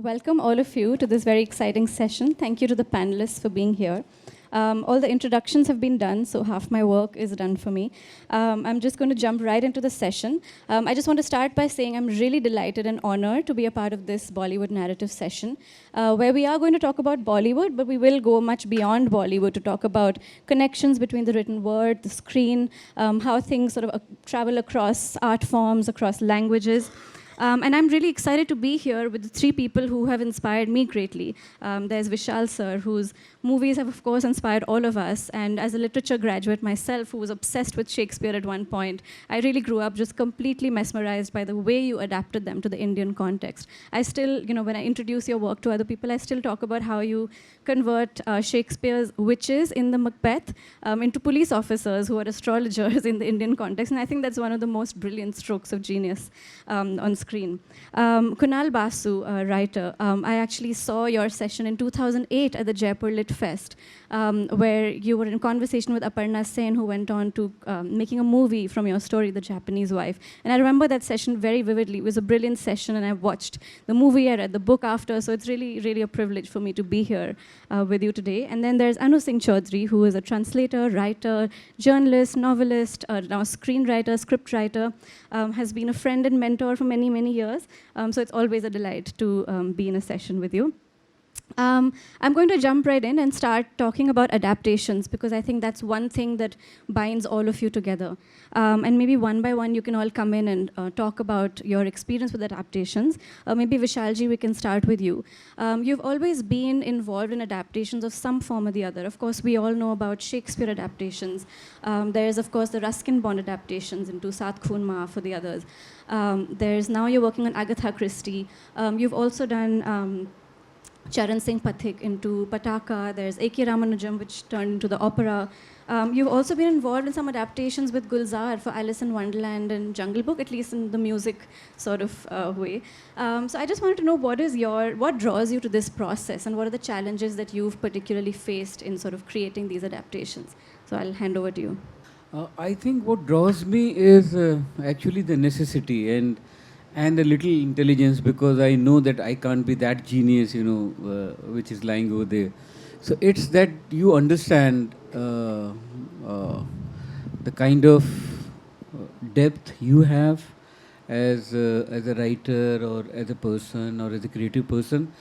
welcome all of you to this very exciting session. Thank you to the panelists for being here. All the introductions have been done, so half my work is done for me. I'm just going to jump right into the session. I just want to start by saying I'm really delighted and honored to be a part of this Bollywood narrative session, where we are going to talk about Bollywood, but we will go much beyond Bollywood to talk about connections between the written word, the screen, how things sort of travel across art forms, across languages. And I'm really excited to be here with the three people who have inspired me greatly. There's Vishal sir, whose movies have, of course, inspired all of us. And as a literature graduate myself, who was obsessed with Shakespeare at one point, I really grew up just completely mesmerized by the way you adapted them to the Indian context. I still, when I introduce your work to other people, I still talk about how you convert Shakespeare's witches in the Macbeth into police officers who are astrologers in the Indian context. And I think that's one of the most brilliant strokes of genius on screen. Kunal Basu, a writer, I actually saw your session in 2008 at the Jaipur Lit Fest, where you were in conversation with Aparna Sen, who went on to making a movie from your story, The Japanese Wife. And I remember that session very vividly. It was a brilliant session, and I watched the movie, I read the book after, so it's really, really a privilege for me to be here with you today. And then there's Singh Choudhary, who is a translator, writer, journalist, novelist, now screenwriter, scriptwriter, has been a friend and mentor for many, many years. So it's always a delight to be in a session with you. I'm going to jump right in and start talking about adaptations, because I think that's one thing that binds all of you together. And maybe one by one, you can all come in and talk about your experience with adaptations. Maybe Vishalji, we can start with you. You've always been involved in adaptations of some form or the other. Of course, we all know about Shakespeare adaptations. There's, of course, the Ruskin Bond adaptations into Saat Khoon Maaf for the others. There's now you're working on Agatha Christie. You've also done Charan Singh Pathik into Pataka. There's A.K. Ramanujam, which turned into the opera. You've also been involved in some adaptations with Gulzar for Alice in Wonderland and Jungle Book, at least in the music sort of way. So I just wanted to know what draws you to this process, and what are the challenges that you've particularly faced in sort of creating these adaptations? So I'll hand over to you. I think what draws me is actually the necessity and a little intelligence, because I know that I can't be that genius, which is lying over there. So it's that you understand the kind of depth you have as a writer or as a person or as a creative person.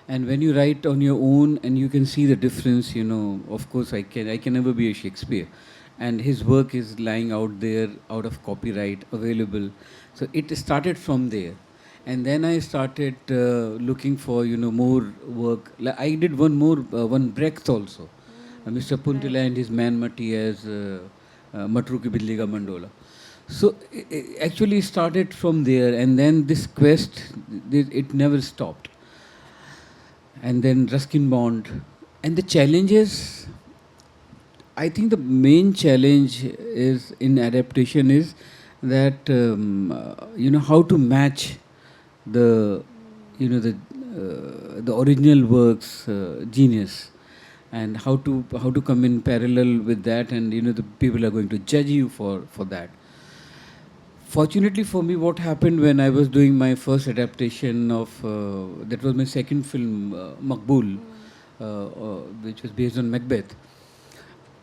And when you write on your own and you can see the difference, of course I can never be a Shakespeare. And his work is lying out there, out of copyright, available. So it started from there. And then I started looking for, more work. I did one Brecht also. Mr. Puntila and his Man Mati as Matru ki Billi ka Mandola. So it actually started from there. And then this quest, it never stopped. And then Ruskin Bond. And the challenges, I think the main challenge is in adaptation is that how to match the original work's genius, and how to come in parallel with that, and the people are going to judge you for that. Fortunately for me, what happened when I was doing my first adaptation of that was my second film, Maqbool, which was based on Macbeth.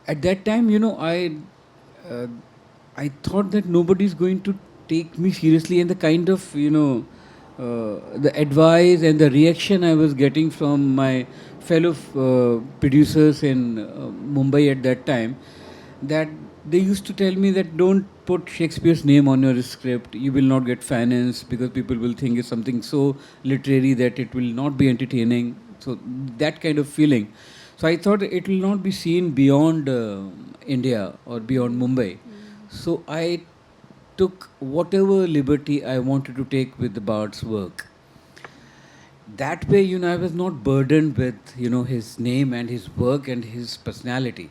At that time, I thought that nobody's going to take me seriously, and the kind of, the advice and the reaction I was getting from my fellow producers in Mumbai at that time, that they used to tell me that don't put Shakespeare's name on your script, you will not get finance, because people will think it's something so literary that it will not be entertaining. So that kind of feeling. So I thought it will not be seen beyond India or beyond Mumbai. So I took whatever liberty I wanted to take with the Bard's work. That way, I was not burdened with, his name and his work and his personality.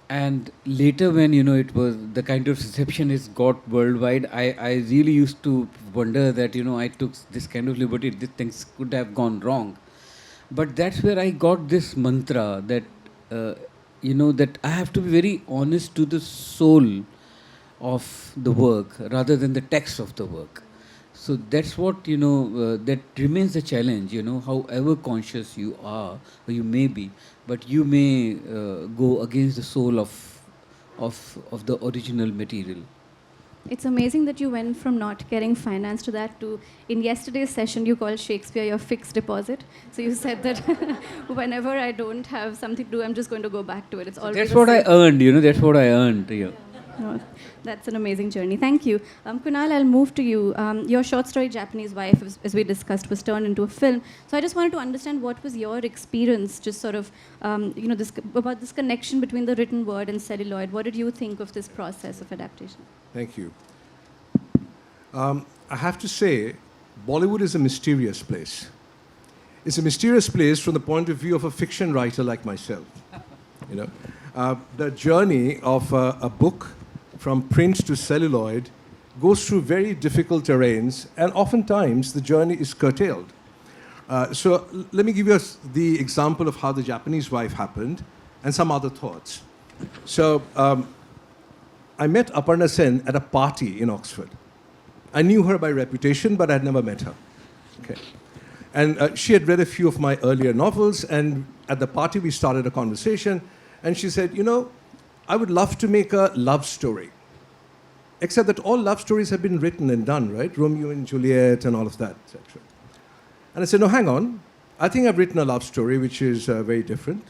And later when, it was the kind of reception it got worldwide, I really used to wonder that, I took this kind of liberty, these things could have gone wrong. But that's where I got this mantra that, that I have to be very honest to the soul of the work rather than the text of the work. So that's what, that remains the challenge, however conscious you are, or you may be, but you may go against the soul of the original material. It's amazing that you went from not caring finance to that to, in yesterday's session, you called Shakespeare your fixed deposit. So you said that whenever I don't have something to do, I'm just going to go back to it. It's always That's what I earned, that's what I earned. Yeah. Oh, that's an amazing journey. Thank you. Kunal, I'll move to you. Your short story, Japanese Wife, as we discussed, was turned into a film. So I just wanted to understand what was your experience, just sort of, about this connection between the written word and celluloid. What did you think of this process of adaptation? Thank you. I have to say, Bollywood is a mysterious place. It's a mysterious place from the point of view of a fiction writer like myself. The journey of a book from print to celluloid goes through very difficult terrains, and oftentimes the journey is curtailed. So let me give you the example of how The Japanese Wife happened and some other thoughts. So I met Aparna Sen at a party in Oxford. I knew her by reputation, but I had never met her. Okay. And she had read a few of my earlier novels, and at the party we started a conversation, and she said, I would love to make a love story. Except that all love stories have been written and done, right? Romeo and Juliet and all of that, etc. And I said, no, hang on. I think I've written a love story which is very different.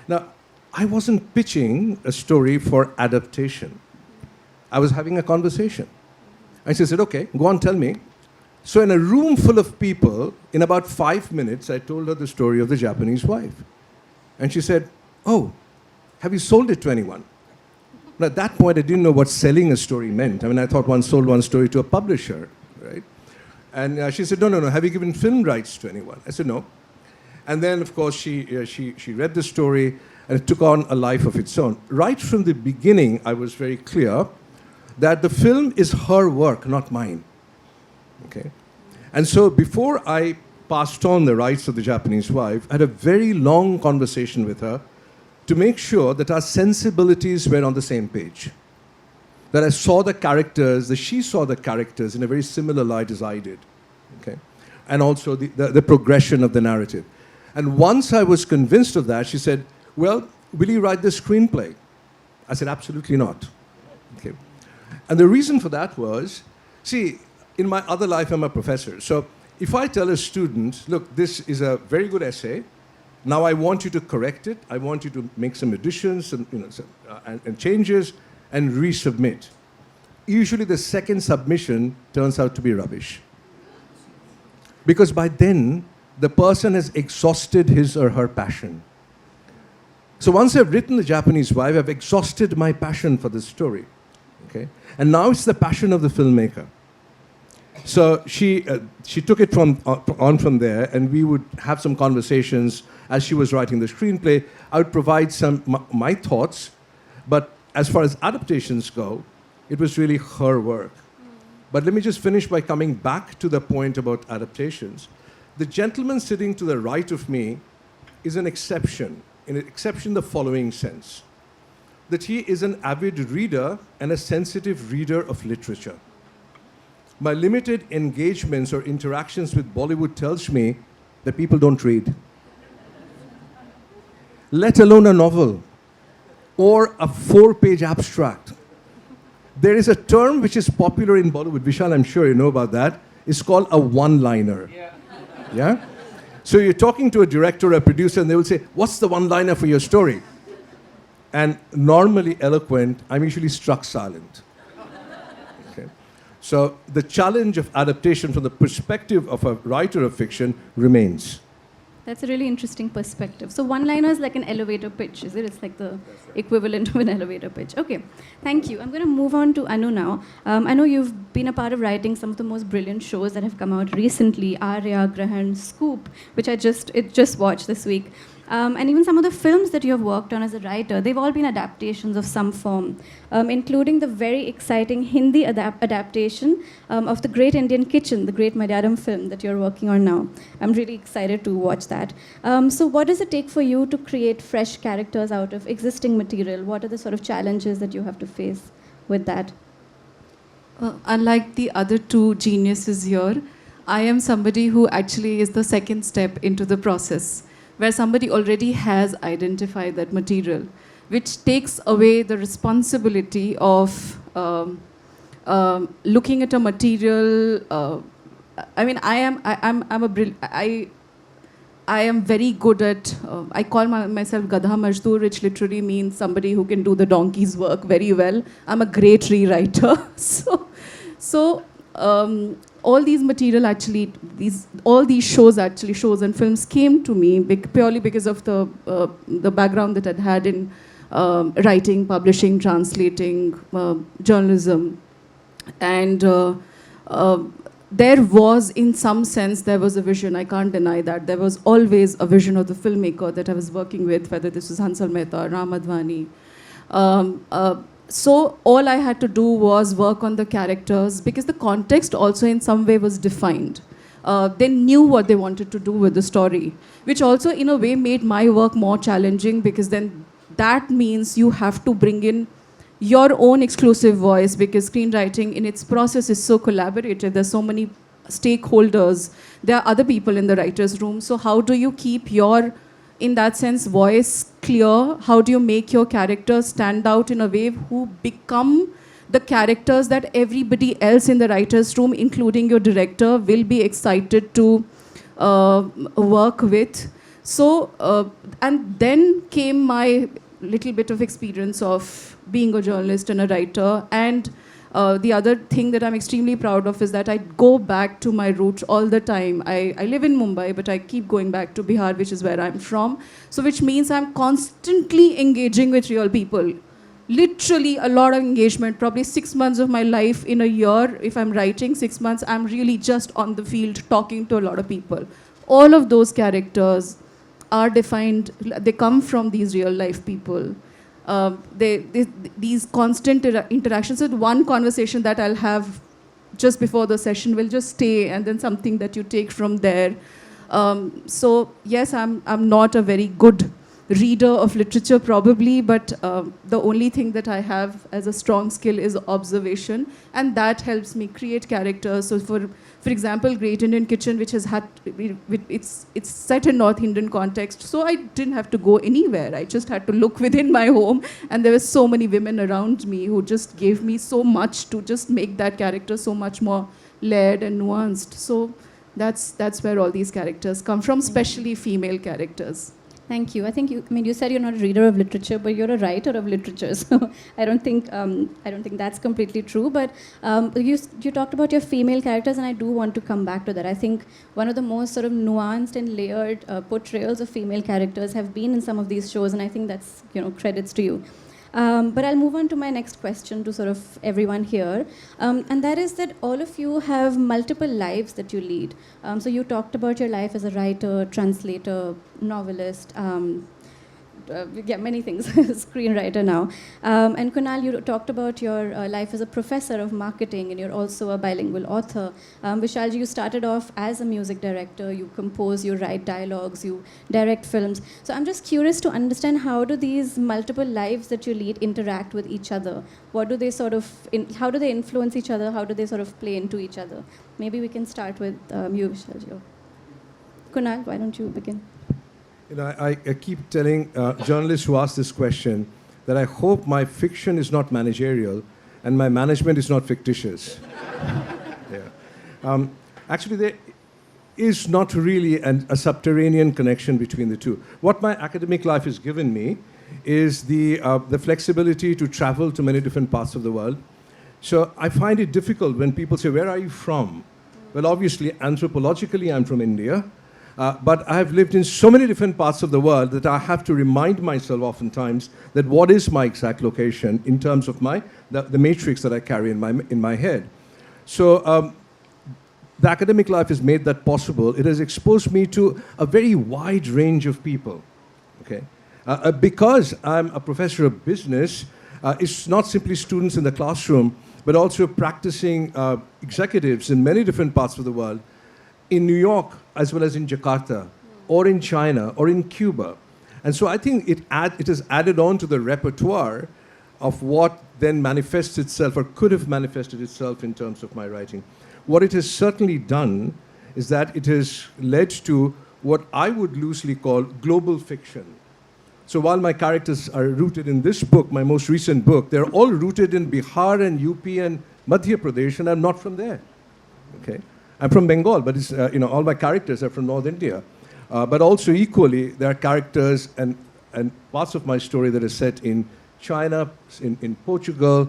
Now, I wasn't pitching a story for adaptation. I was having a conversation. And she said, okay, go on, tell me. So in a room full of people, in about 5 minutes, I told her the story of The Japanese Wife. And she said, oh, have you sold it to anyone? Now, at that point, I didn't know what selling a story meant. I mean, I thought one sold one story to a publisher, right? And she said, no, have you given film rights to anyone? I said, no. And then, of course, she read the story, and it took on a life of its own. Right from the beginning, I was very clear that the film is her work, not mine. Okay? And so before I passed on the rights of The Japanese Wife, I had a very long conversation with her to make sure that our sensibilities were on the same page. That I saw the characters, that she saw the characters in a very similar light as I did. Okay? And also the progression of the narrative. And once I was convinced of that, she said, well, will you write the screenplay? I said, absolutely not. Okay. And the reason for that was, see, in my other life, I'm a professor. So if I tell a student, look, this is a very good essay, now I want you to correct it, I want you to make some additions and, and changes and resubmit. Usually the second submission turns out to be rubbish. Because by then, the person has exhausted his or her passion. So once I've written The Japanese Wife, I've exhausted my passion for this story. Okay? And now it's the passion of the filmmaker. So she took it on from there, and we would have some conversations as she was writing the screenplay. I would provide my thoughts, but as far as adaptations go, it was really her work. But let me just finish by coming back to the point about adaptations. The gentleman sitting to the right of me is an exception, in the following sense, that he is an avid reader and a sensitive reader of literature. My limited engagements or interactions with Bollywood tells me that people don't read, let alone a novel or a 4-page abstract. There is a term which is popular in Bollywood, Vishal, I'm sure you know about that. It's called a one-liner. Yeah? So you're talking to a director or a producer, and they will say, what's the one-liner for your story? And normally eloquent, I'm usually struck silent. Okay? So the challenge of adaptation from the perspective of a writer of fiction remains. That's a really interesting perspective. So one-liner is like an elevator pitch, is it? It's like the equivalent of an elevator pitch. Okay, thank you. I'm going to move on to Anu now. I know you've been a part of writing some of the most brilliant shows that have come out recently, Aarya, Grahan, Scoop, which I just watched this week. And even some of the films that you have worked on as a writer, they've all been adaptations of some form, including the very exciting Hindi adaptation of The Great Indian Kitchen, the great Malayalam film that you're working on now. I'm really excited to watch that. So what does it take for you to create fresh characters out of existing material? What are the sort of challenges that you have to face with that? Unlike the other two geniuses here, I am somebody who actually is the second step into the process, where somebody already has identified that material, which takes away the responsibility of looking at a material. I mean, I am very good at, I call myself Gadha Majdoor, which literally means somebody who can do the donkey's work very well. I'm a great rewriter. So all these material actually, all these shows and films came to me purely because of the background that I'd had in writing, publishing, translating, journalism. And there was, in some sense, there was a vision. I can't deny that. There was always a vision of the filmmaker that I was working with, whether this was Hansal Mehta, Ram Advani. So all I had to do was work on the characters, because the context also in some way was defined. They knew what they wanted to do with the story, which also in a way made my work more challenging, because then that means you have to bring in your own exclusive voice, because screenwriting in its process is so collaborative. There's so many stakeholders. There are other people in the writer's room. So how do you keep your, in that sense, voice clear? How do you make your characters stand out in a way who become the characters that everybody else in the writer's room, including your director, will be excited to work with? So, and then came my little bit of experience of being a journalist and a writer. And the other thing that I'm extremely proud of is that I go back to my roots all the time. I live in Mumbai, but I keep going back to Bihar, which is where I'm from. So which means I'm constantly engaging with real people. Literally a lot of engagement, probably 6 months of my life in a year. If I'm writing 6 months, I'm really just on the field talking to a lot of people. All of those characters are defined, they come from these real life people. These constant interactions. So one conversation that I'll have just before the session will just stay, and then something that you take from there. So yes, I'm not a very good reader of literature probably, but the only thing that I have as a strong skill is observation, and that helps me create characters. So for example, Great Indian Kitchen, which has had, it's set in North Indian context, so I didn't have to go anywhere. I just had to look within my home, and there were so many women around me who just gave me so much to just make that character so much more layered and nuanced. So that's where all these characters come from, especially female characters. Thank you. I think you said you're not a reader of literature, but you're a writer of literature. So I don't think that's completely true. But you talked about your female characters, and I do want to come back to that. I think one of the most sort of nuanced and layered portrayals of female characters have been in some of these shows, and I think that's credits to you. But I'll move on to my next question to sort of everyone here. And that is that all of you have multiple lives that you lead. So you talked about your life as a writer, translator, novelist, many things, screenwriter now. And Kunal, you talked about your life as a professor of marketing, and you're also a bilingual author. Vishal, you started off as a music director. You compose, you write dialogues, you direct films. So I'm just curious to understand, how do these multiple lives that you lead interact with each other? What do they sort of, how do they influence each other? How do they sort of play into each other? Maybe we can start with you, Vishal. Kunal, why don't you begin? I keep telling journalists who ask this question that I hope my fiction is not managerial and my management is not fictitious. Yeah. Actually, there is not really a subterranean connection between the two. What my academic life has given me is the flexibility to travel to many different parts of the world. So I find it difficult when people say, "Where are you from?" Well, obviously, anthropologically, I'm from India. But I have lived in so many different parts of the world that I have to remind myself oftentimes that what is my exact location in terms of the matrix that I carry in my head. So the academic life has made that possible. It has exposed me to a very wide range of people. Okay, because I'm a professor of business, it's not simply students in the classroom, but also practicing executives in many different parts of the world, in New York, as well as in Jakarta, or in China, or in Cuba. And so I think it has added on to the repertoire of what then manifests itself or could have manifested itself in terms of my writing. What it has certainly done is that it has led to what I would loosely call global fiction. So while my characters are rooted in this book, my most recent book, they're all rooted in Bihar and UP and Madhya Pradesh, and I'm not from there. Okay, I'm from Bengal, but it's, all my characters are from North India. But also equally, there are characters and parts of my story that are set in China, in Portugal,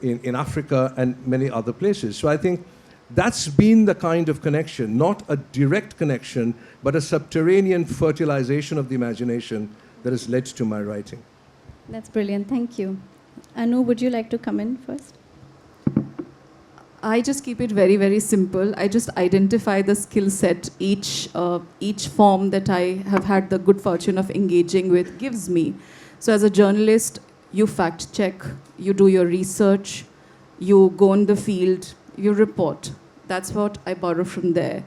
in Africa, and many other places. So I think that's been the kind of connection, not a direct connection, but a subterranean fertilization of the imagination that has led to my writing. That's brilliant. Thank you. Anu, would you like to come in first? I just keep it very, very simple. I just identify the skill set each form that I have had the good fortune of engaging with gives me. So as a journalist, you fact check, you do your research, you go in the field, you report. That's what I borrow from there.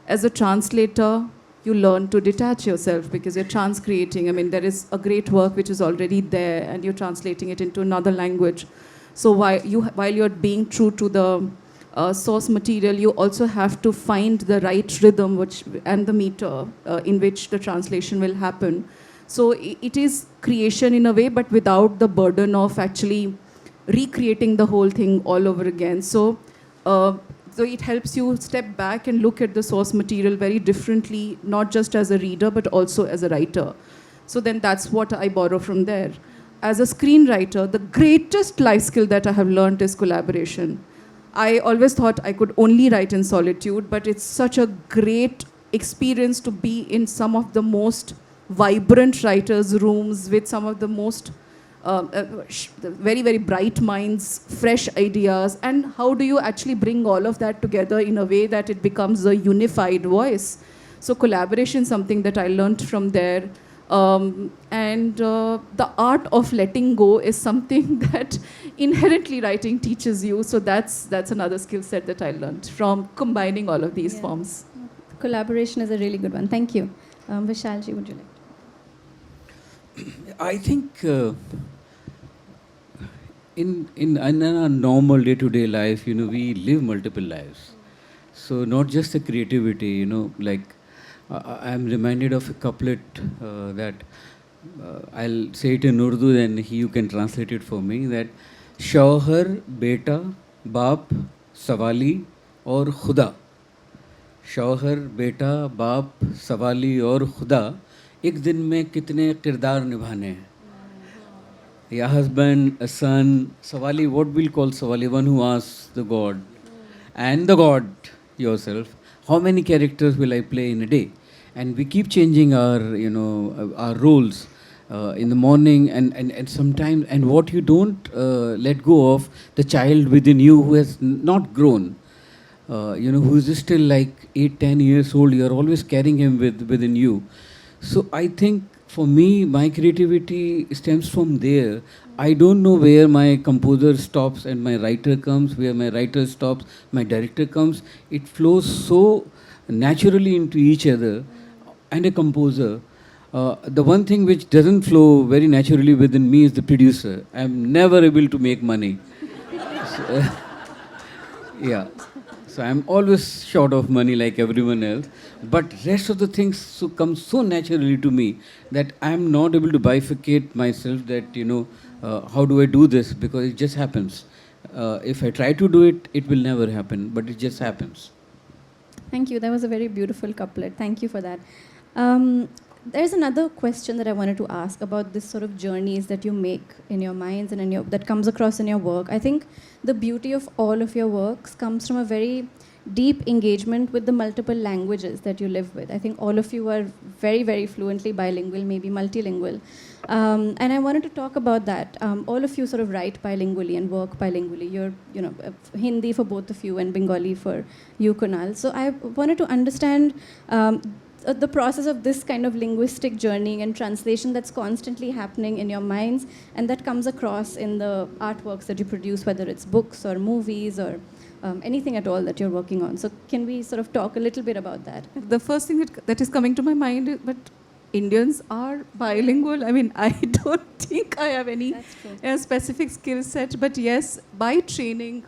As a translator, you learn to detach yourself because you're transcreating. I mean, there is a great work which is already there and you're translating it into another language. So while you're being true to the source material, you also have to find the right rhythm and the meter in which the translation will happen. So it is creation in a way, but without the burden of actually recreating the whole thing all over again. So it helps you step back and look at the source material very differently, not just as a reader, but also as a writer. So then that's what I borrow from there. As a screenwriter, the greatest life skill that I have learned is collaboration. I always thought I could only write in solitude, but it's such a great experience to be in some of the most vibrant writers' rooms with some of the most very, very bright minds, fresh ideas, and how do you actually bring all of that together in a way that it becomes a unified voice? So collaboration is something that I learned from there. The art of letting go is something that inherently writing teaches you. So that's another skill set that I learned from combining all of these forms. Collaboration is a really good one. Thank you. Vishalji, would you like to? I think in a normal day-to-day life, we live multiple lives. So not just the creativity, I'm reminded of a couplet that I'll say it in Urdu, then you can translate it for me, that शौहर बेटा बाप सवाली और खुदा शौहर बेटा बाप सवाली और खुदा एक दिन में कितने किरदार निभाने हैं या husband, a son, Savali, what we'll call Savali, one who asks the God and the God yourself, how many characters will I play in a day? And we keep changing our roles in the morning and sometimes, and what you don't let go of, the child within you who has not grown, who is still like 8-10 years old, you're always carrying him within you. So I think for me, my creativity stems from there. I don't know where my composer stops and my writer comes, where my writer stops, my director comes. It flows so naturally into each other. And a composer, the one thing which doesn't flow very naturally within me is the producer. I'm never able to make money. So I'm always short of money like everyone else. But rest of the things come so naturally to me that I'm not able to bifurcate myself that, how do I do this? Because it just happens. If I try to do it, it will never happen, but it just happens. Thank you. That was a very beautiful couplet. Thank you for that. There's another question that I wanted to ask about this sort of journeys that you make in your minds and that comes across in your work. I think the beauty of all of your works comes from a very deep engagement with the multiple languages that you live with. I think all of you are very, very fluently bilingual, maybe multilingual. And I wanted to talk about that. All of you sort of write bilingually and work bilingually. You're, Hindi for both of you and Bengali for you, Kunal. So I wanted to understand the process of this kind of linguistic journey and translation that's constantly happening in your minds and that comes across in the artworks that you produce, whether it's books or movies or anything at all that you're working on. So can we sort of talk a little bit about that? The first thing that is coming to my mind is, but Indians are bilingual. I mean, I don't think I have any specific skill set. But yes, by training,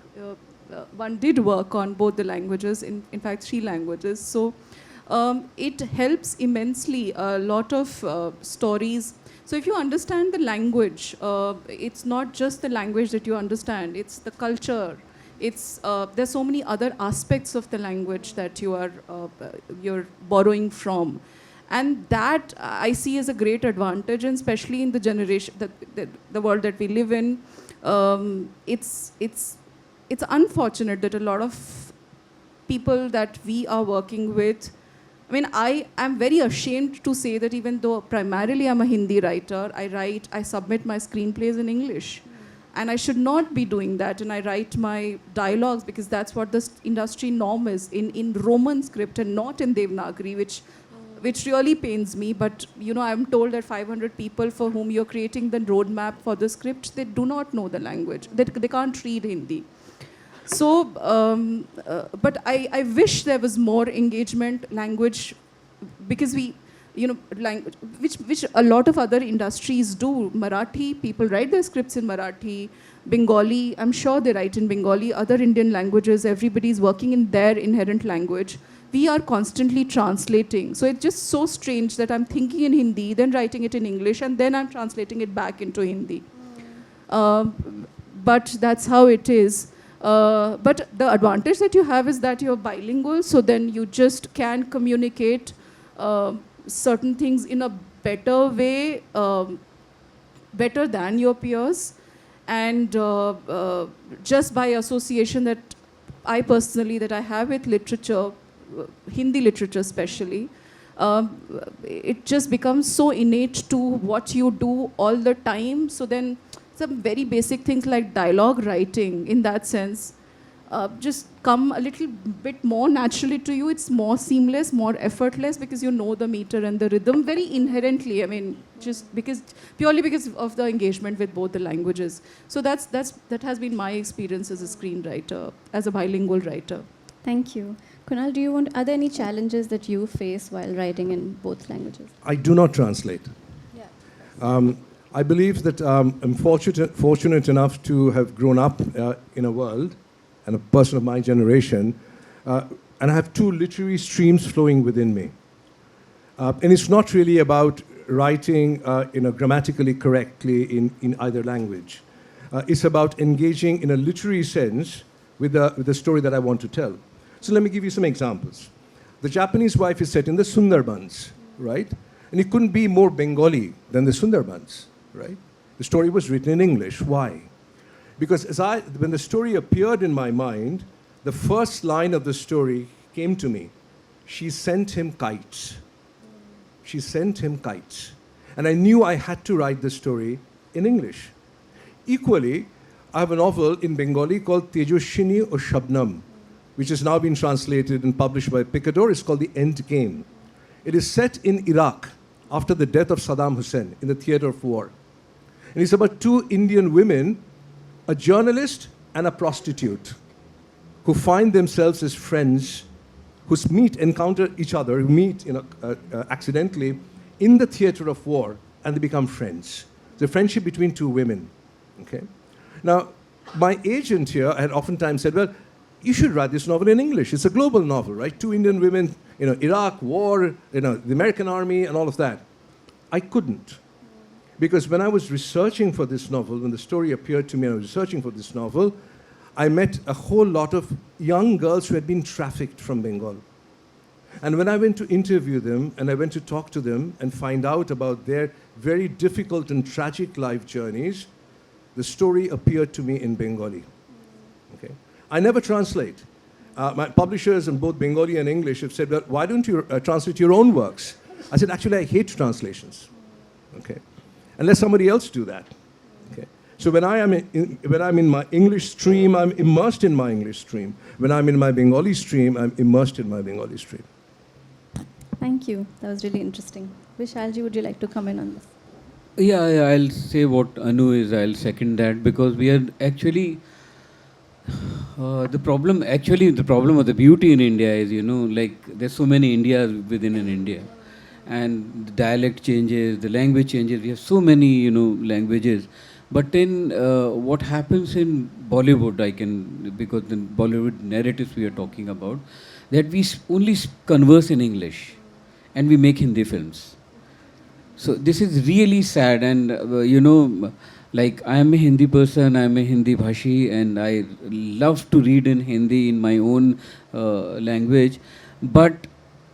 one did work on both the languages, in fact, 3 languages. So it helps immensely. A lot of stories. So if you understand the language, it's not just the language that you understand, it's the culture. It's there's so many other aspects of the language that you're borrowing from. And that I see as a great advantage, and especially in the generation, the world that we live in. It's unfortunate that a lot of people that we are working with, I mean, I am very ashamed to say that even though primarily I'm a Hindi writer, I submit my screenplays in English. And I should not be doing that. And I write my dialogues because that's what the industry norm is, in Roman script and not in Devanagari, which really pains me. But, I'm told that 500 people for whom you're creating the roadmap for the script, they do not know the language. They can't read Hindi. So, but I wish there was more engagement language, because language, which a lot of other industries do. Marathi, people write their scripts in Marathi. Bengali, I'm sure they write in Bengali. Other Indian languages, everybody's working in their inherent language. We are constantly translating. So it's just so strange that I'm thinking in Hindi, then writing it in English, and then I'm translating it back into Hindi. But that's how it is. But the advantage that you have is that you're bilingual, so then you just can communicate certain things in a better way, better than your peers. And just by association that I personally, that I have with literature, Hindi literature especially, it just becomes so innate to what you do all the time. So then some very basic things like dialogue writing, in that sense, just come a little bit more naturally to you. It's more seamless, more effortless, because you know the meter and the rhythm very inherently. I mean, just purely because of the engagement with both the languages. So that has been my experience as a screenwriter, as a bilingual writer. Thank you. Kunal, are there any challenges that you face while writing in both languages? I do not translate. Yeah. I believe that I'm fortunate enough to have grown up in a world, and a person of my generation, and I have 2 literary streams flowing within me. And it's not really about writing grammatically correctly in either language. It's about engaging in a literary sense with the story that I want to tell. So let me give you some examples. The Japanese Wife is set in the Sundarbans, right? And it couldn't be more Bengali than the Sundarbans, right? The story was written in English. Why? Because when the story appeared in my mind, the first line of the story came to me. She sent him kites. She sent him kites. And I knew I had to write the story in English. Equally, I have a novel in Bengali called Tejoshini or Shabnam, which has now been translated and published by Picador. It's called The End Game. It is set in Iraq after the death of Saddam Hussein in the theater of war. And it's about 2 Indian women, a journalist and a prostitute, who find themselves as friends, who encounter each other, who meet accidentally in the theater of war, and they become friends. It's a friendship between 2 women. Okay. Now, my agent here had oftentimes said, well, you should write this novel in English. It's a global novel, right? 2 Indian women, Iraq, war, the American army, and all of that. I couldn't. Because when I was researching for this novel, when the story appeared to me and I was researching for this novel, I met a whole lot of young girls who had been trafficked from Bengal. And when I went to interview them and I went to talk to them and find out about their very difficult and tragic life journeys, the story appeared to me in Bengali. Okay? I never translate. My publishers in both Bengali and English have said, well, why don't you translate your own works? I said, actually, I hate translations. Okay? Unless somebody else do that. Okay? So when I'm in my English stream, I'm immersed in my English stream. When I'm in my Bengali stream, I'm immersed in my Bengali stream. Thank you. That was really interesting. Vishalji, would you like to comment on this? Yeah, I'll say what Anu is. I'll second that, because we are actually the problem or the beauty in India is, like there's so many Indias within an India, and the dialect changes, the language changes. We have so many, languages. But then what happens in Bollywood, because the Bollywood narratives we are talking about, that we only converse in English and we make Hindi films. So this is really sad, and like I am a Hindi person, I am a Hindi bhashi, and I love to read in Hindi in my own language. But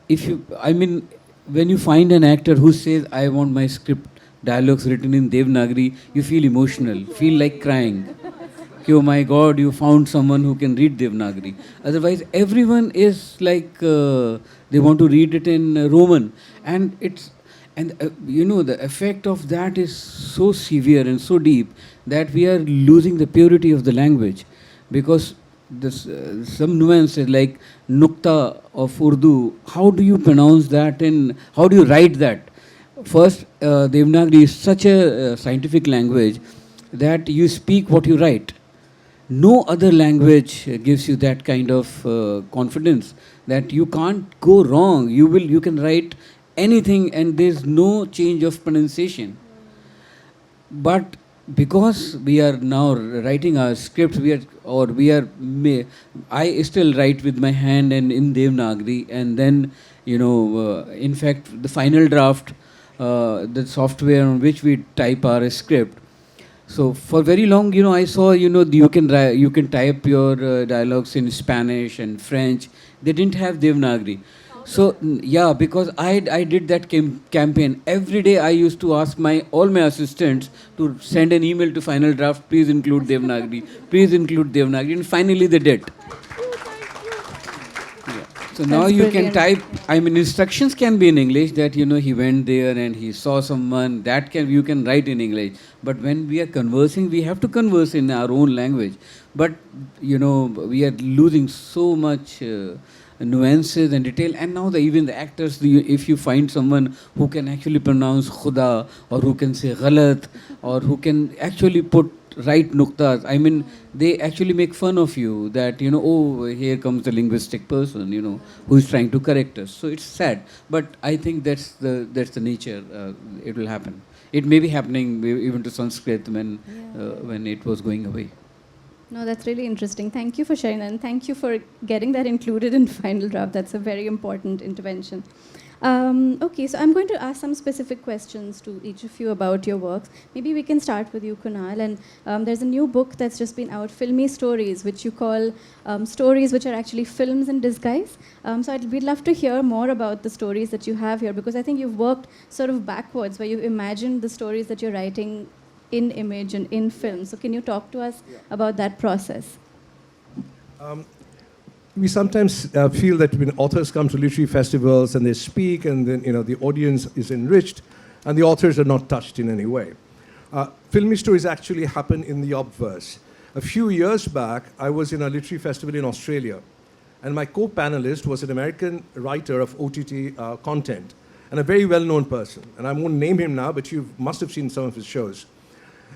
when you find an actor who says, I want my script dialogues written in Devanagari, you feel emotional, feel like crying. Oh my God, you found someone who can read Devanagari. Otherwise, everyone is like they want to read it in Roman, and the effect of that is so severe and so deep that we are losing the purity of the language, because this some nuances like nukta of Urdu. How do you pronounce that, and how do you write that? First, Devanagari is such a scientific language that you speak what you write. No other language gives you that kind of confidence that you can't go wrong. You can write anything and there's no change of pronunciation. But because we are now writing our scripts, I still write with my hand and in Devanagari, and then in fact the final draft, the software on which we type our script. So for very long, I saw, you can type your dialogues in Spanish and French. They didn't have Devanagari. So yeah, because I did that campaign. Every day I used to ask all my assistants to send an email to Final Draft, please include Devanagari, please include Devanagari, and finally they did. So now you can type, instructions can be in English that, he went there and he saw someone, you can write in English. But when we are conversing, we have to converse in our own language. But, we are losing so much nuances and detail. And now even the actors, if you find someone who can actually pronounce khuda, or who can say ghalat, or who can actually put right nuktas, they actually make fun of you that, oh, here comes the linguistic person, who is trying to correct us. So it's sad. But I think that's the nature. It will happen. It may be happening even to Sanskrit when it was going away. No, that's really interesting. Thank you for sharing that, and thank you for getting that included in Final Draft. That's a very important intervention. Okay, so I'm going to ask some specific questions to each of you about your works. Maybe we can start with you, Kunal. And there's a new book that's just been out, Filmy Stories, which you call stories which are actually films in disguise. So we'd love to hear more about the stories that you have here, because I think you've worked sort of backwards, where you've imagined the stories that you're writing in image and in film. So can you talk to us about that process? We sometimes feel that when authors come to literary festivals and they speak, and then the audience is enriched and the authors are not touched in any way. Filmy stories actually happen in the obverse. A few years back, I was in a literary festival in Australia, and my co-panelist was an American writer of OTT content, and a very well-known person. And I won't name him now, but you must have seen some of his shows.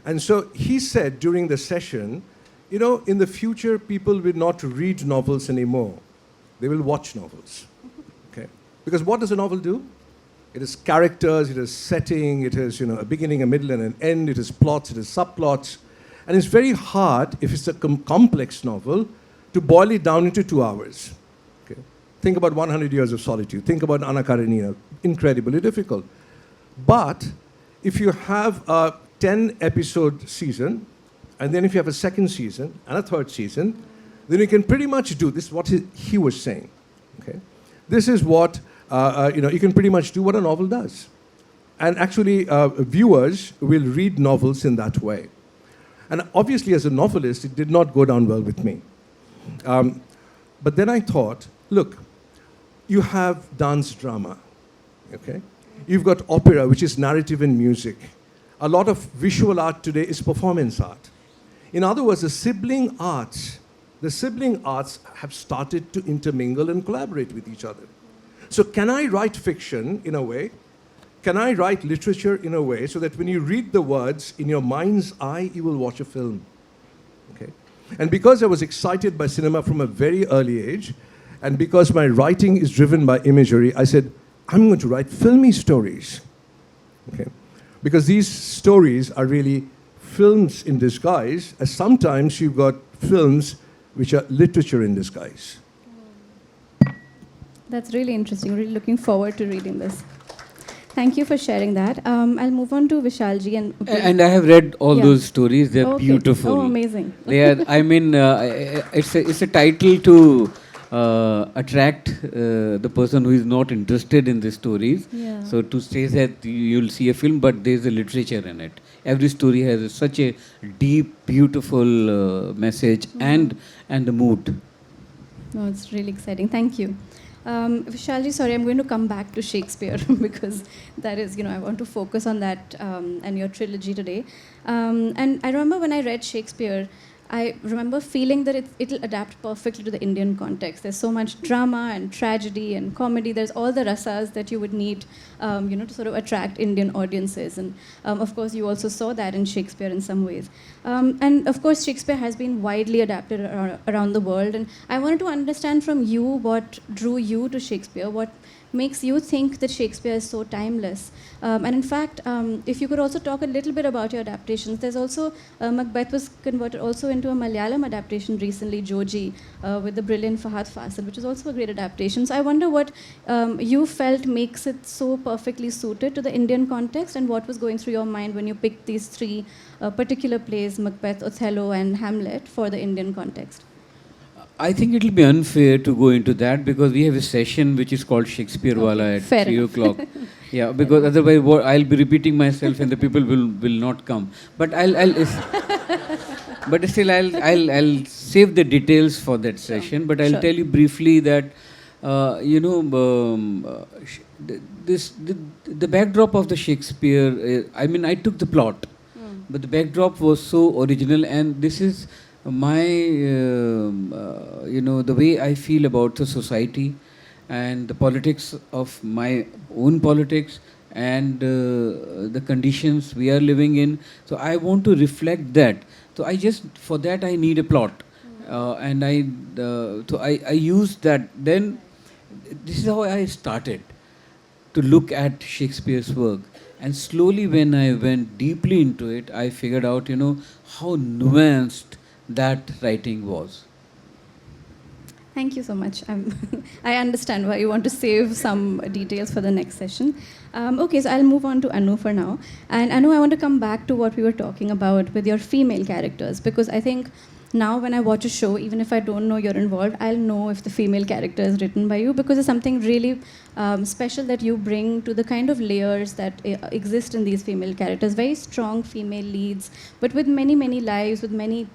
And so he said during the session, in the future, people will not read novels anymore. They will watch novels. Okay? Because what does a novel do? It has characters, it has setting, it has a beginning, a middle, and an end. It has plots, it has subplots. And it's very hard, if it's a complex novel, to boil it down into 2 hours. Okay? Think about 100 Years of Solitude. Think about Anna Karenina. Incredibly difficult. But if you have a 10-episode season, and then if you have a second season and a third season, then you can pretty much do this. What he was saying, okay? This is what you can pretty much do what a novel does, and actually viewers will read novels in that way. And obviously, as a novelist, it did not go down well with me. But then I thought, look, you have dance drama, okay? You've got opera, which is narrative and music. A lot of visual art today is performance art. In other words, the sibling arts have started to intermingle and collaborate with each other. So can I write fiction in a way? Can I write literature in a way so that when you read the words, in your mind's eye, you will watch a film? Okay? And because I was excited by cinema from a very early age, and because my writing is driven by imagery, I said, I'm going to write filmy stories. Okay? Because these stories are really films in disguise, as sometimes you've got films which are literature in disguise. That's really interesting. Really looking forward to reading this. Thank you for sharing that. I'll move on to Vishalji. And I have read all those stories. They're okay. beautiful. Oh, amazing. They are. I mean, it's a title to attract the person who is not interested in the stories. Yeah. So to say that you'll see a film, but there's a literature in it. Every story has such a deep, beautiful message and the mood. No, it's really exciting. Thank you. Vishalji, sorry, I'm going to come back to Shakespeare because that is, I want to focus on that and your trilogy today. And I remember when I read Shakespeare, I remember feeling that it'll adapt perfectly to the Indian context. There's so much drama and tragedy and comedy. There's all the rasas that you would need, to sort of attract Indian audiences. And of course, you also saw that in Shakespeare in some ways. And of course, Shakespeare has been widely adapted around the world. And I wanted to understand from you what drew you to Shakespeare, what makes you think that Shakespeare is so timeless. And in fact, if you could also talk a little bit about your adaptations. There's also, Macbeth was converted also into a Malayalam adaptation recently, Joji, with the brilliant Fahad Fasil, which is also a great adaptation. So I wonder what you felt makes it so perfectly suited to the Indian context, and what was going through your mind when you picked these three particular plays, Macbeth, Othello, and Hamlet, for the Indian context. I think it will be unfair to go into that because we have a session which is called Shakespeare Wala at 3 o'clock. Yeah, because otherwise I'll be repeating myself and the people will not come. But but still I'll save the details for that session. But I'll tell you briefly that the backdrop of the Shakespeare. I mean, I took the plot, but the backdrop was so original, and this is my the way I feel about the society and the politics of my own politics and the conditions we are living in. So I want to reflect that. So for that I need a plot, and I used that. Then this is how I started to look at Shakespeare's work. And slowly, when I went deeply into it, I figured out how nuanced that writing was. Thank you so much. I understand why you want to save some details for the next session. Okay, so I'll move on to Anu for now. And Anu, I want to come back to what we were talking about with your female characters, because I think now when I watch a show, even if I don't know you're involved, I'll know if the female character is written by you, because there's something really special that you bring to the kind of layers that exist in these female characters. Very strong female leads, but with many, many lives, with many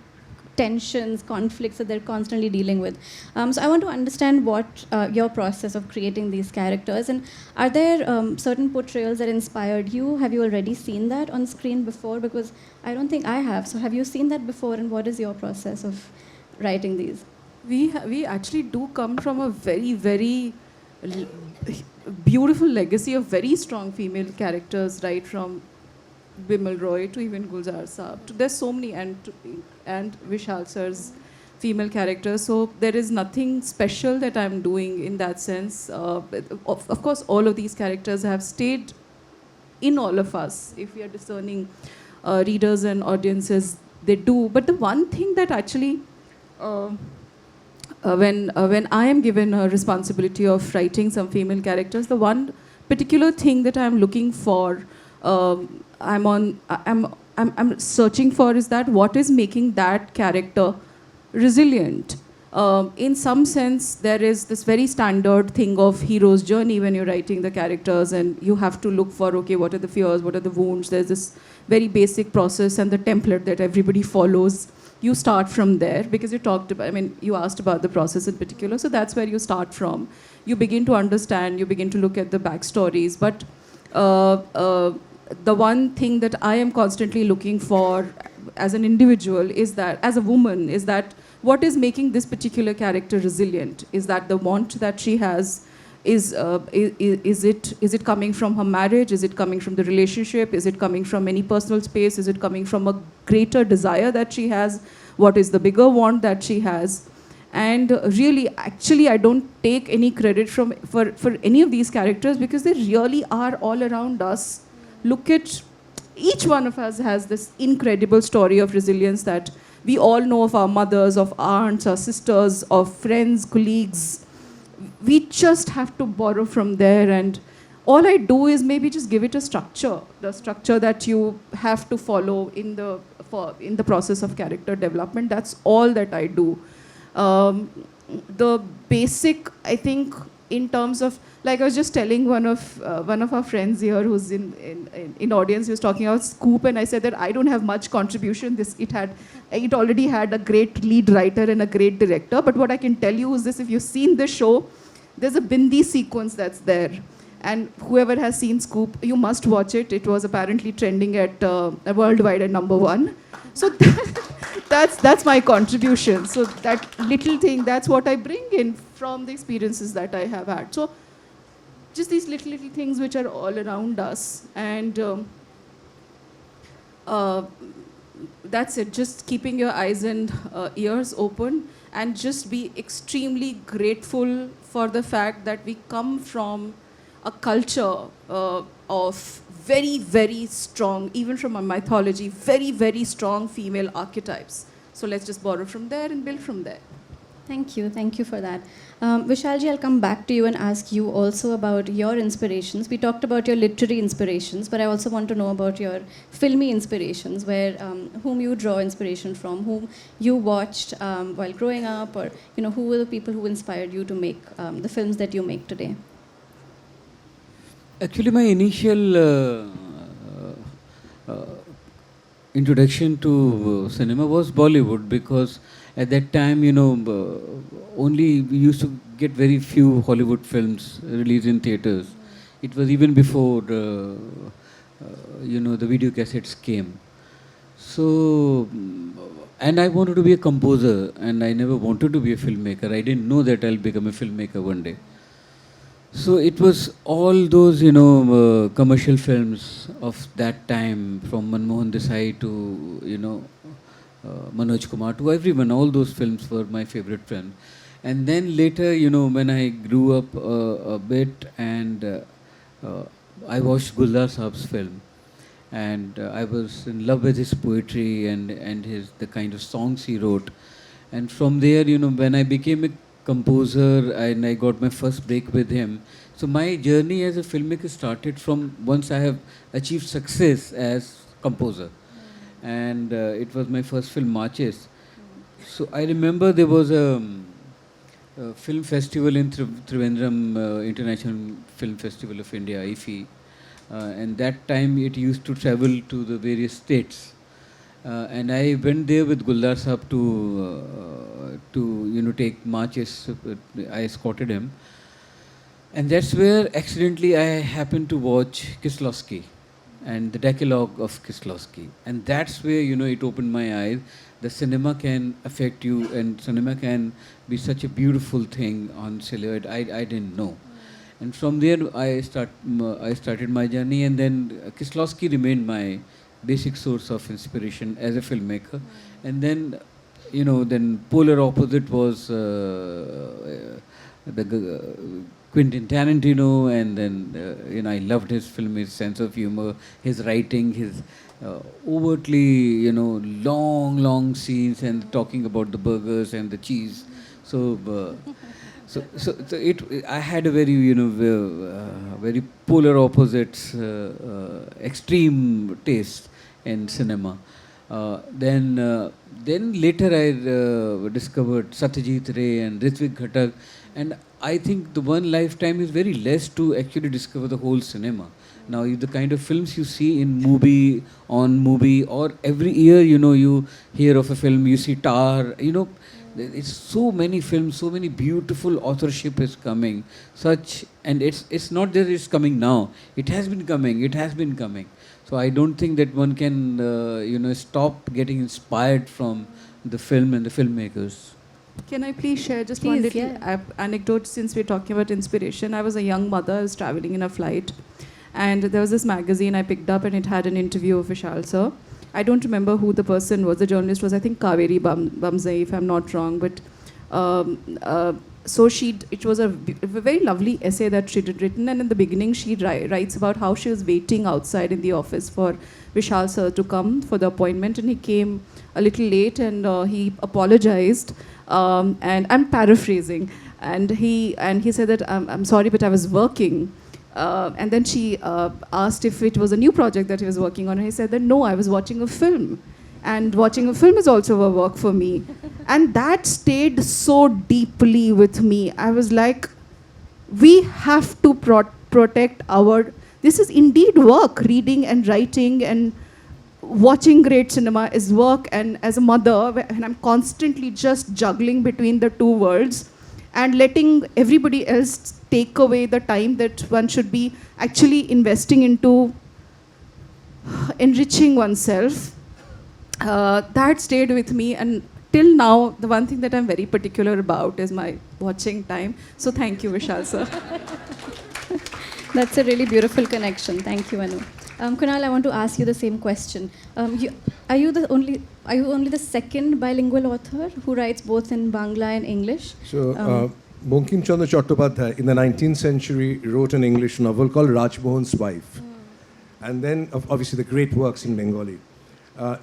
tensions, conflicts that they're constantly dealing with. So I want to understand what your process of creating these characters, and are there certain portrayals that inspired you? Have you already seen that on screen before? Because I don't think I have. So have you seen that before, and what is your process of writing these? We actually do come from a very, very beautiful legacy of very strong female characters, right from Bimal Roy to even Gulzar Saab. There's so many, and Vishal sir's female characters. So there is nothing special that I'm doing in that sense. Of course, all of these characters have stayed in all of us. If we are discerning readers and audiences, they do. But the one thing that actually, when I am given a responsibility of writing some female characters, the one particular thing that I'm looking for, I'm searching for, is that what is making that character resilient. In some sense, there is this very standard thing of hero's journey when you're writing the characters, and you have to look for, okay, what are the fears, what are the wounds. There's this very basic process and the template that everybody follows. You start from there because you asked about the process in particular, so that's where you start from. You begin to understand, you begin to look at the backstories, but the one thing that I am constantly looking for as an individual is that, as a woman, is that what is making this particular character resilient? Is that the want that she has? Is it coming from her marriage? Is it coming from the relationship? Is it coming from any personal space? Is it coming from a greater desire that she has? What is the bigger want that she has? And really, actually, I don't take any credit for any of these characters because they really are all around us. Look at, each one of us has this incredible story of resilience that we all know of our mothers, of aunts, our sisters, of friends, colleagues. We just have to borrow from there, and all I do is maybe just give it a structure, the structure that you have to follow in the process of character development. That's all that I do. The basic, I think, in terms of, like I was just telling one of our friends here who's in audience, he was talking about Scoop, and I said that I don't have much contribution. It already had a great lead writer and a great director. But what I can tell you is this: if you've seen the show, there's a Bindi sequence that's there. And whoever has seen Scoop, you must watch it. It was apparently trending at worldwide at #1. So that's my contribution. So that little thing, that's what I bring in from the experiences that I have had. So just these little things which are all around us. And that's it. Just keeping your eyes and ears open, and just be extremely grateful for the fact that we come from a culture of very, very strong, even from a mythology, very, very strong female archetypes. So let's just borrow from there and build from there. Thank you for that. Vishalji, I'll come back to you and ask you also about your inspirations. We talked about your literary inspirations, but I also want to know about your filmy inspirations, where whom you draw inspiration from, whom you watched while growing up, or who were the people who inspired you to make the films that you make today. Actually, my initial introduction to cinema was Bollywood, because at that time, only we used to get very few Hollywood films released in theaters. It was even before the video cassettes came. So, and I wanted to be a composer, and I never wanted to be a filmmaker. I didn't know that I'll become a filmmaker one day. So it was all those, commercial films of that time, from Manmohan Desai to, Manoj Kumar, to everyone. All those films were my favorite films. And then later, when I grew up a bit, and I watched Gulzar Saab's film, and I was in love with his poetry and the kind of songs he wrote. And from there, when I became a composer and I got my first break with him. So my journey as a filmmaker started from once I have achieved success as composer. And it was my first film, Marches. So I remember there was a film festival in Trivandrum, International Film Festival of India, IFI. And that time it used to travel to the various states. And I went there with Gulzar Saab to take marches. I escorted him, and that's where accidentally I happened to watch Kieslowski and the Decalogue of Kieslowski, and that's where it opened my eyes. The cinema can affect you, and cinema can be such a beautiful thing on celluloid. I didn't know, and from there I started my journey, and then Kieslowski remained my basic source of inspiration as a filmmaker. And then, then polar opposite was Quentin Tarantino, and then, I loved his film, his sense of humor, his writing, his overtly, long scenes and talking about the burgers and the cheese. So, I had a very, very polar opposites, extreme taste in cinema. Then later I discovered Satyajit Ray and Ritvik Ghatak, and I think the one lifetime is very less to actually discover the whole cinema. Now, the kind of films you see in movie, or every year, you hear of a film, you see Tar, it's so many films, so many beautiful authorship is coming. And it's not that it's coming now. It has been coming. So I don't think that one can, stop getting inspired from the film and the filmmakers. Can I please share just one little anecdote since we're talking about inspiration? I was a young mother, I was traveling in a flight, and there was this magazine I picked up, and it had an interview of Vishal sir. I don't remember who the person was. The journalist was, I think, Kaveri Bamzai, if I'm not wrong. But So it was a very lovely essay that she had written, and in the beginning she writes about how she was waiting outside in the office for Vishal sir to come for the appointment, and he came a little late, and he apologized, and I'm paraphrasing, and he said that I'm sorry, but I was working. And then she asked if it was a new project that he was working on, and he said that no, I was watching a film. And watching a film is also a work for me. And that stayed so deeply with me. I was like, we have to protect our... This is indeed work. Reading and writing and watching great cinema is work. And as a mother, when I'm constantly just juggling between the two worlds and letting everybody else take away the time that one should be actually investing into enriching oneself, that stayed with me, and till now the one thing that I'm very particular about is my watching time. So thank you, Vishal sir. That's a really beautiful connection. Thank you, Anu. Kunal, I want to ask you the same question. Are you only the second bilingual author who writes both in Bangla and English? So, Bankim Chandra Chattopadhyay in the 19th century wrote an English novel called Rajmohan's Wife. And then, obviously, the great works in Bengali.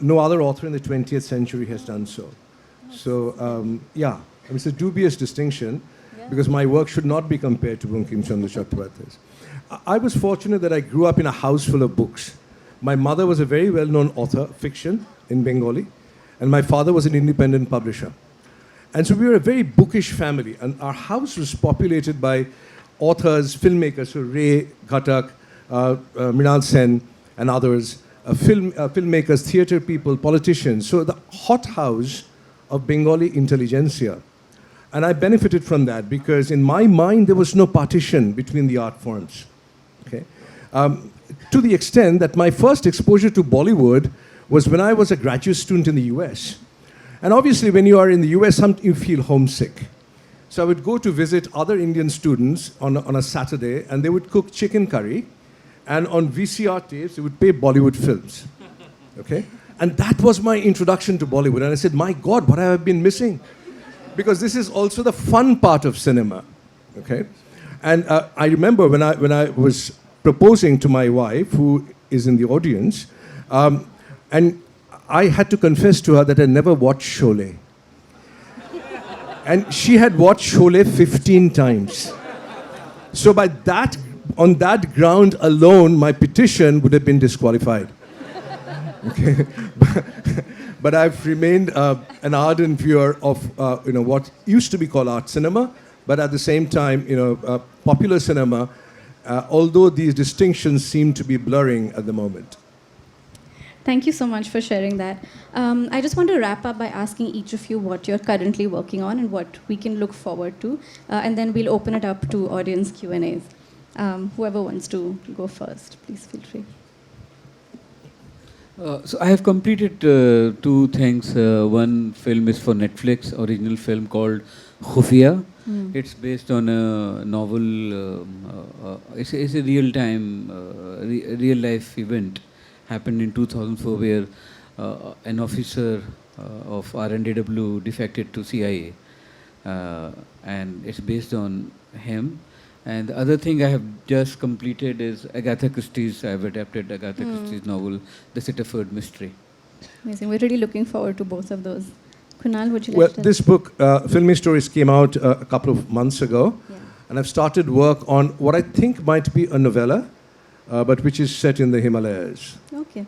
No other author in the 20th century has done so. So, yeah, it's a dubious distinction because my work should not be compared to Bankim Chandra Chattopadhyay's. I was fortunate that I grew up in a house full of books. My mother was a very well-known author, fiction, in Bengali, and my father was an independent publisher. And so we were a very bookish family, and our house was populated by authors, filmmakers, so Ray, Ghatak, Mrinal Sen, and others, filmmakers, theatre people, politicians. So the hothouse of Bengali intelligentsia. And I benefited from that because in my mind there was no partition between the art forms. Okay? To the extent that my first exposure to Bollywood was when I was a graduate student in the US. And obviously when you are in the US, you feel homesick. So I would go to visit other Indian students on a Saturday, and they would cook chicken curry, and on VCR tapes they would play Bollywood films. Okay? And that was my introduction to Bollywood. And I said, my God, what have I been missing? Because this is also the fun part of cinema. Okay? And I remember when I was proposing to my wife, who is in the audience, and I had to confess to her that I never watched Sholay. And she had watched Sholay 15 times. So on that ground alone, my petition would have been disqualified. Okay? But I've remained an ardent viewer of what used to be called art cinema, but at the same time, popular cinema, although these distinctions seem to be blurring at the moment. Thank you so much for sharing that. I just want to wrap up by asking each of you what you're currently working on and what we can look forward to, and then we'll open it up to audience Q&As. Whoever wants to go first, please feel free. So I have completed two things. One film is for Netflix, original film called Khufia. It's based on a novel. It's a real-time, real-life event happened in 2004 where an officer of RNDW defected to CIA, and it's based on him. And the other thing I have just completed is Agatha Christie's. I've adapted Agatha Christie's novel, The Sitterford Mystery. Amazing. We're really looking forward to both of those. Kunal, would you like Well, to... this book, Filmy Stories, came out a couple of months ago. Yeah. And I've started work on what I think might be a novella, but which is set in the Himalayas. Okay.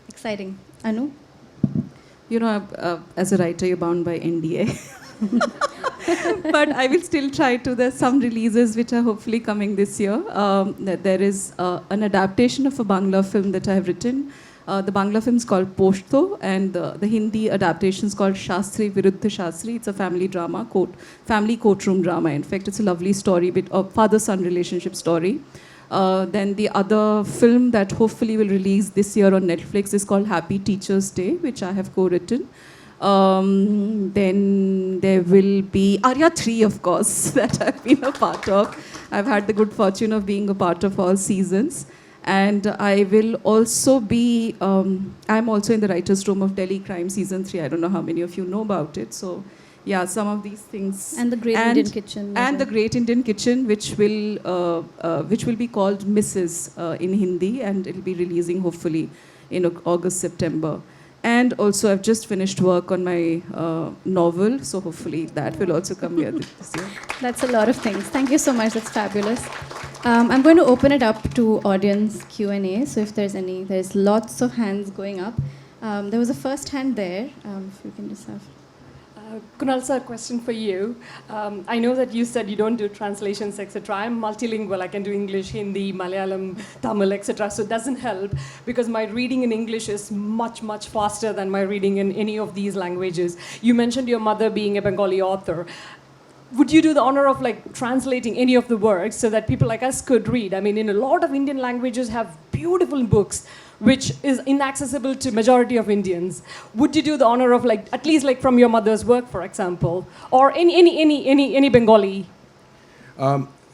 Exciting. Anu? As a writer, you're bound by NDA. But I will still try to. There's some releases which are hopefully coming this year. There is an adaptation of a Bangla film that I have written. The Bangla film is called Poshto, and the Hindi adaptation is called Shastri Viruddha Shastri. It's a family drama, family courtroom drama. In fact, it's a lovely story, bit of father-son relationship story. Then the other film that hopefully will release this year on Netflix is called Happy Teacher's Day, which I have co-written. Then there will be Aarya 3, of course, that I've been a part of. I've had the good fortune of being a part of all seasons. And I will also be, I'm also in the writer's room of Delhi Crime Season 3. I don't know how many of you know about it. So yeah, some of these things. And the Great Indian Kitchen. And the Great Indian Kitchen, which will be called Mrs. In Hindi, and it'll be releasing hopefully in August, September. And also, I've just finished work on my novel, so hopefully that will also come here this year. That's a lot of things. Thank you so much. That's fabulous. I'm going to open it up to audience Q&A. So if there's lots of hands going up. There was a first hand there. If you can just have. Kunal sir, a question for you. I know that you said you don't do translations, etc. I'm multilingual. I can do English, Hindi, Malayalam, Tamil, etc. So it doesn't help because my reading in English is much, much faster than my reading in any of these languages. You mentioned your mother being a Bengali author. Would you do the honor of like translating any of the works so that people like us could read? I mean, in a lot of Indian languages have beautiful books which is inaccessible to majority of Indians. Would you do the honor of like at least like from your mother's work, for example, or any Bengali?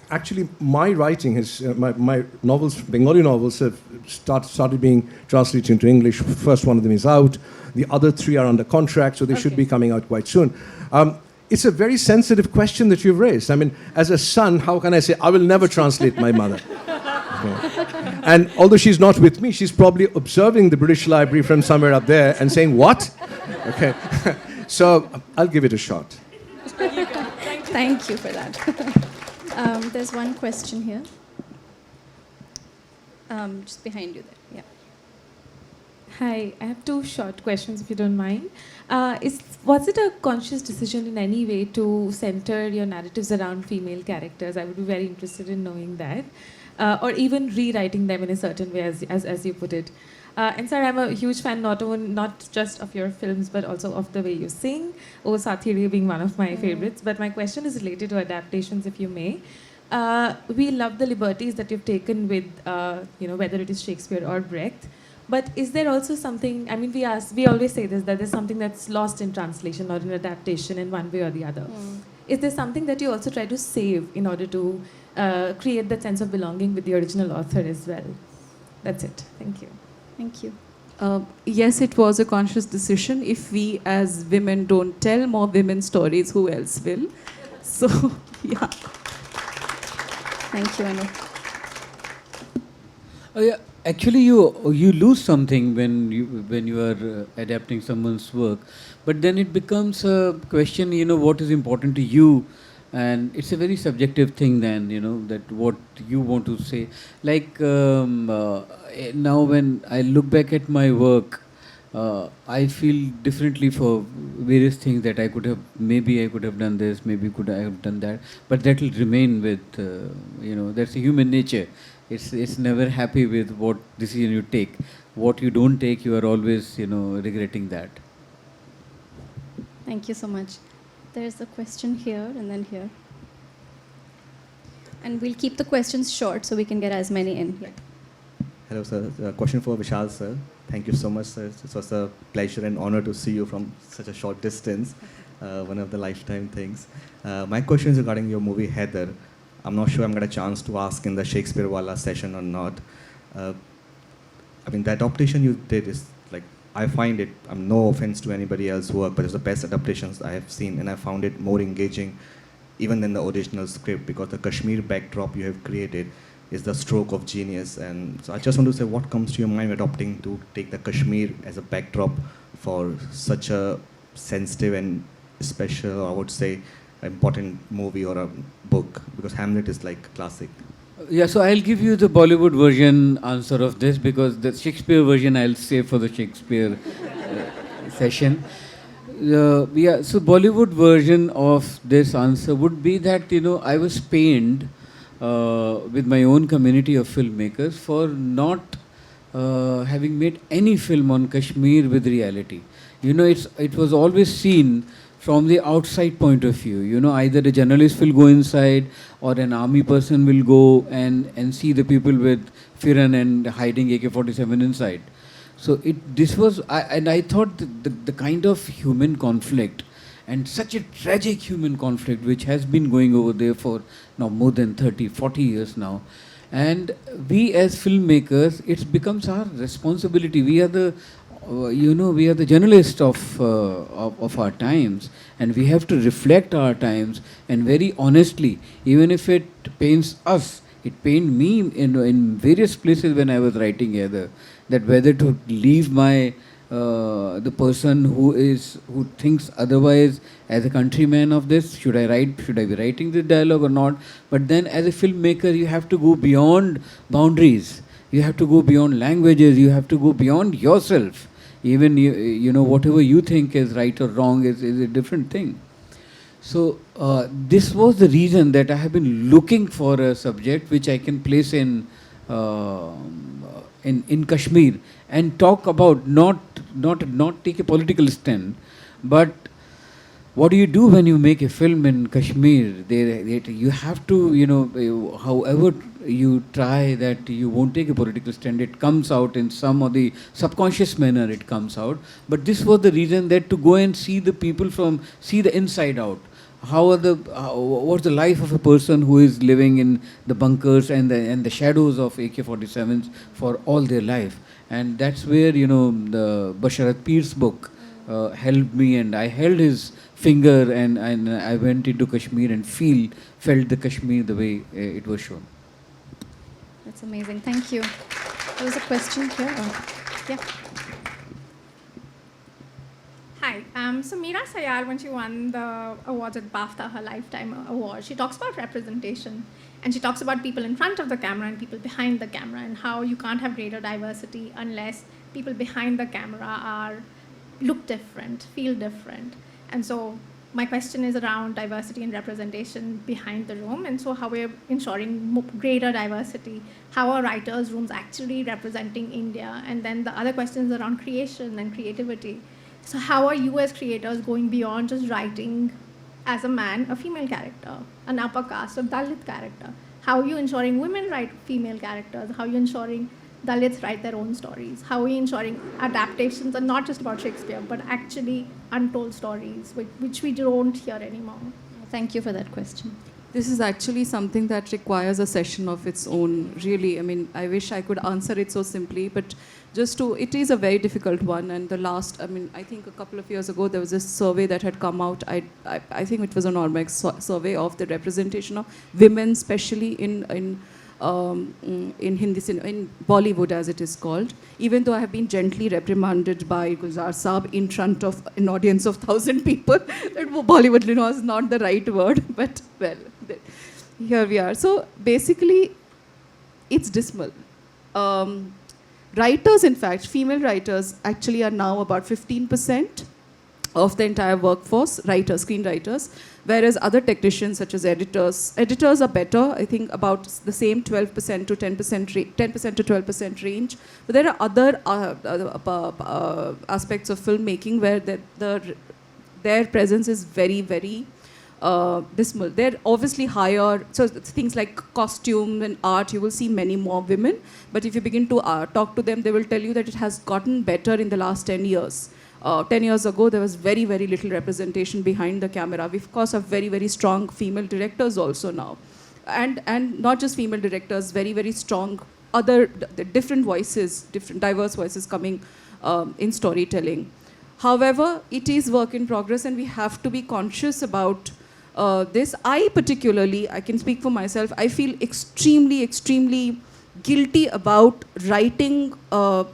Actually, my writing has my novels, Bengali novels, have started being translated into English. First one of them is out. The other three are under contract, so they should be coming out quite soon. It's a very sensitive question that you've raised. I mean, as a son, how can I say, I will never translate my mother? Okay. And although she's not with me, she's probably observing the British Library from somewhere up there and saying, what? Okay. So I'll give it a shot. Thank you for that. There's one question here. Just behind you there. Yeah. Hi, I have two short questions if you don't mind. Was it a conscious decision in any way to center your narratives around female characters? I would be very interested in knowing that. Or even rewriting them in a certain way, as you put it. And sir, I'm a huge fan not just of your films, but also of the way you sing. Oh, Sathiri being one of my favorites. But my question is related to adaptations, if you may. We love the liberties that you've taken with, whether it is Shakespeare or Brecht. But is there also something, I mean, we always say this, that there's something that's lost in translation or in adaptation in one way or the other. Is there something that you also try to save in order to create that sense of belonging with the original author as well? That's it. Thank you. Thank you. Yes, it was a conscious decision. If we as women don't tell more women's stories, who else will? So, yeah. Thank you, Anu. Oh, yeah. Actually, you lose something when you are adapting someone's work, but then it becomes a question. What is important to you, and it's a very subjective thing. Then that what you want to say. Like now, when I look back at my work, I feel differently for various things that I could have. Maybe I could have done this. Maybe could I have done that. But that will remain with that's a human nature. It's never happy with what decision you take. What you don't take, you are always, regretting that. Thank you so much. There's a question here and then here. And we'll keep the questions short so we can get as many in here. Hello, sir. A question for Vishal, sir. Thank you so much, sir. It was a pleasure and honor to see you from such a short distance. One of the lifetime things. My question is regarding your movie, Heather. I'm not sure I'm going to get a chance to ask in the Shakespeare Wala session or not. I mean, the adaptation you did is like, I find it, no offense to anybody else's work, but it's the best adaptations I have seen, and I found it more engaging even than the original script, because the Kashmir backdrop you have created is the stroke of genius. And so I just want to say, what comes to your mind adopting to take the Kashmir as a backdrop for such a sensitive and special, I would say, important movie or a book, because Hamlet is like classic. Yeah, so I'll give you the Bollywood version answer of this, because the Shakespeare version I'll save for the Shakespeare session. Yeah, so Bollywood version of this answer would be that, I was pained with my own community of filmmakers for not having made any film on Kashmir with reality. It was always seen from the outside point of view. Either a journalist will go inside or an army person will go and see the people with Firan and hiding AK-47 inside. So I thought the kind of human conflict, and such a tragic human conflict which has been going over there for now more than 30, 40 years now. And we as filmmakers, it becomes our responsibility. We are the we are the journalists of our times, and we have to reflect our times, and very honestly, even if it pains us, it pained me in various places when I was writing either, that whether to leave my the person who thinks otherwise as a countryman of this, should I be writing this dialogue or not? But then as a filmmaker, you have to go beyond boundaries. You have to go beyond languages. You have to go beyond yourself. Even whatever you think is right or wrong is a different thing. So this was the reason that I have been looking for a subject which I can place in Kashmir and talk about, not take a political stand, but what do you do when you make a film in Kashmir? You have to, however you try that, you won't take a political stand. It comes out in some of the subconscious manner, it comes out. But this was the reason, that to go and see the people see the inside out. What's the life of a person who is living in the bunkers and the shadows of AK-47s for all their life. And that's where, the Basharat Pir's book helped me, and I held his finger and I went into Kashmir and felt the Kashmir the way it was shown. That's amazing. Thank you. There was a question here. Yeah. Hi. So Meera Sayar, when she won the awards at BAFTA, her Lifetime Award, she talks about representation. And she talks about people in front of the camera and people behind the camera, and how you can't have greater diversity unless people behind the camera look different, feel different. And so my question is around diversity and representation behind the room, and so how we're ensuring greater diversity, how are writers' rooms actually representing India, and then the other questions around creation and creativity. So how are you as creators going beyond just writing as a man, a female character, an upper caste, a Dalit character? How are you ensuring women write female characters? How are you ensuring Dalits write their own stories? How are you ensuring adaptations are not just about Shakespeare, but actually untold stories, which we don't hear anymore? Thank you for that question. This is actually something that requires a session of its own, really. I mean, I wish I could answer it so simply, but it is a very difficult one. And I think a couple of years ago, there was a survey that had come out. I think it was an Ormex survey of the representation of women, especially in Hindi cinema, in Bollywood as it is called. Even though I have been gently reprimanded by Gulzar Saab in front of an audience of 1,000 people, that Bollywood is not the right word, but well, here we are. So basically, it's dismal. Writers, in fact, female writers actually are now about 15% of the entire workforce, screenwriters, whereas other technicians such as editors are better, I think about the same 12% to 10% to 12% range. But there are other aspects of filmmaking where their presence is very, very dismal. They're obviously higher, so things like costume and art, you will see many more women, but if you begin to talk to them, they will tell you that it has gotten better in the last 10 years. 10 years ago, there was very, very little representation behind the camera. We, of course, have very, very strong female directors also now. And not just female directors, very, very strong other different voices, different diverse voices coming in storytelling. However, it is work in progress, and we have to be conscious about this. I can speak for myself, I feel extremely, extremely guilty about writing a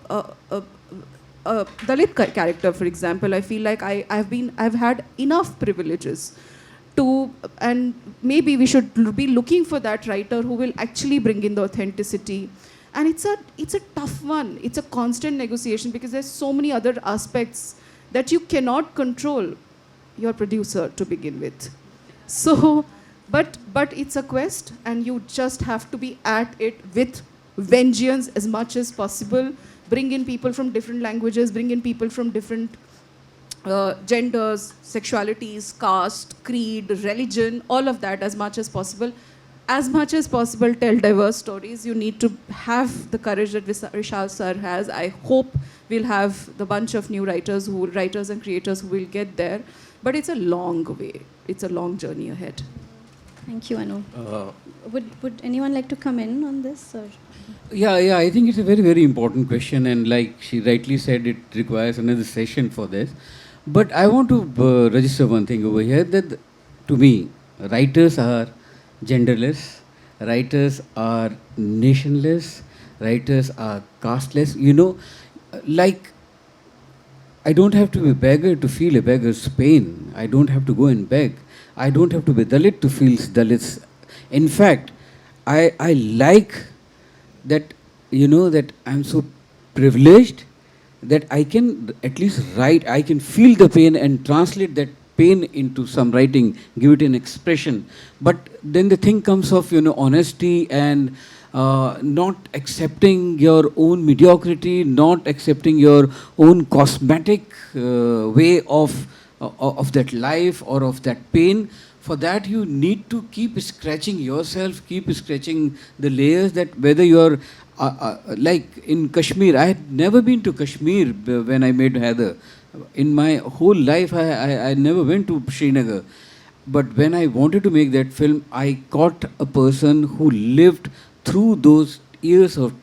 Dalit character, for example. I feel like I've had enough privileges and maybe we should be looking for that writer who will actually bring in the authenticity. And it's a tough one. It's a constant negotiation because there's so many other aspects that you cannot control your producer to begin with. So, but it's a quest, and you just have to be at it with vengeance as much as possible. Bring in people from different languages, bring in people from different genders, sexualities, caste, creed, religion, all of that as much as possible. As much as possible, tell diverse stories. You need to have the courage that Vishal sir has. I hope we'll have the bunch of new writers and creators who will get there. But it's a long way. It's a long journey ahead. Thank you, Anu. would anyone like to come in on this? Or? Yeah, I think it's a very, very important question, and like she rightly said, it requires another session for this. But I want to register one thing over here, that to me, writers are genderless, writers are nationless, writers are casteless. You know, like, I don't have to be a beggar to feel a beggar's pain. I don't have to go and beg. I don't have to be Dalit to feel Dalits. In fact, I like that, you know, that I'm so privileged that I can at least write, I can feel the pain and translate that pain into some writing, give it an expression. But then the thing comes of, you know, honesty and not accepting your own mediocrity, not accepting your own cosmetic way of that life or of that pain. For that, you need to keep scratching yourself, keep scratching the layers, that whether you're like in Kashmir. I had never been to Kashmir when I made Heather. In my whole life, I never went to Srinagar. But when I wanted to make that film, I caught a person who lived through those years of